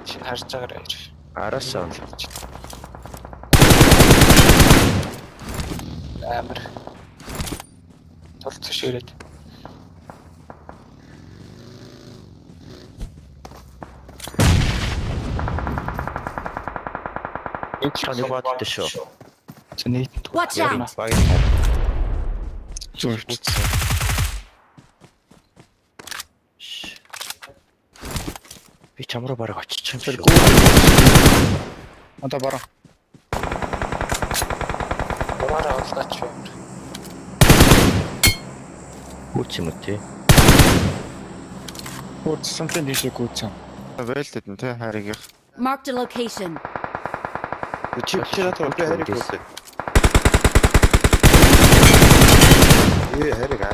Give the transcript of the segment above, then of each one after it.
Чи харж байгаарай. Араасаа. Амар. Толцож ирээд. Энд ч нэг баадтай шүү. За нийт. Watch out! Багийн Зүрх. би чамруу бараг очиж юм шиг. Одоо бараа. Бараа олдооч юм. Гүч юм уу тий? Хурцсан тэн дишээ гүцэн. Вэлтэд нь те хариг. Marked a location. Чи надад би хариг үзсэн. Хариг аа.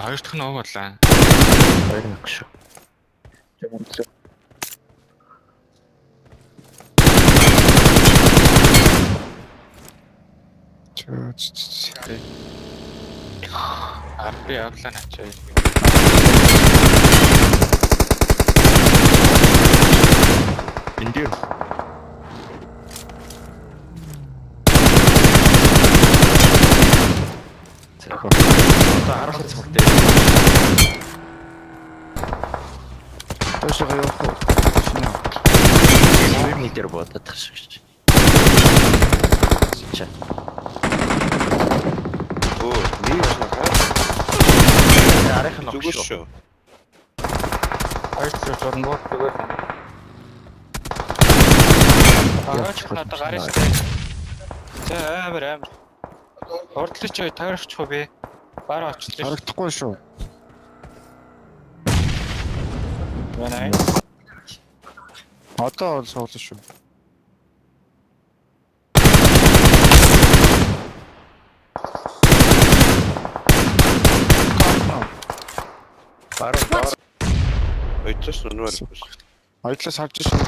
Хоёр дахь нь ууглаа. Хоёр нэг шүү. Арби явлаа начаа. Эндээ. За. Одоо араас цогтой. Тошоо явах. Хоёр метр бодох шиг. Ча. Оо, нэг байна. Арих нь Зүгш огш. шүү. Хоёр ч журн бод зүгээр. Аач надад гарч ирээ. За амар. Ордлооч таарч хөө би. Бараа очлоо. Харагдахгүй шүү. Манай. Одоо ол суулаа шүү. Баруун. Ойчс нүнвэр. Ойтлоос харж шүү.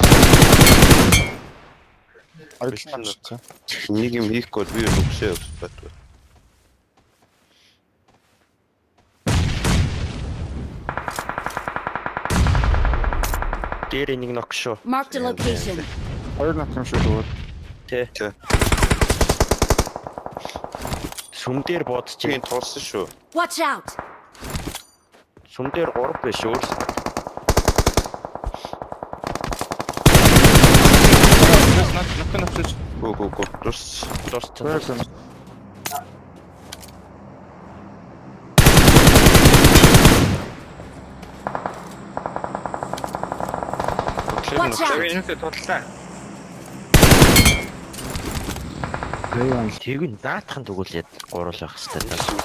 Ойтлоос харж. Нэг юм хийхгүй би өгсөө бат. Дээр нэг ног шүү. Marked a location. Хоёр нах юм шүү дөө. Тэ. Сүм дээр бодож Чи тулсан шүү. Watch out! сүм дээр 3 биш өөр. Наконец. Го. Дус Байсан. Watch out! Энэтэй тудлаа. Тэгвэл наатхан тэгүүлээд гуруулах хэрэгтэй.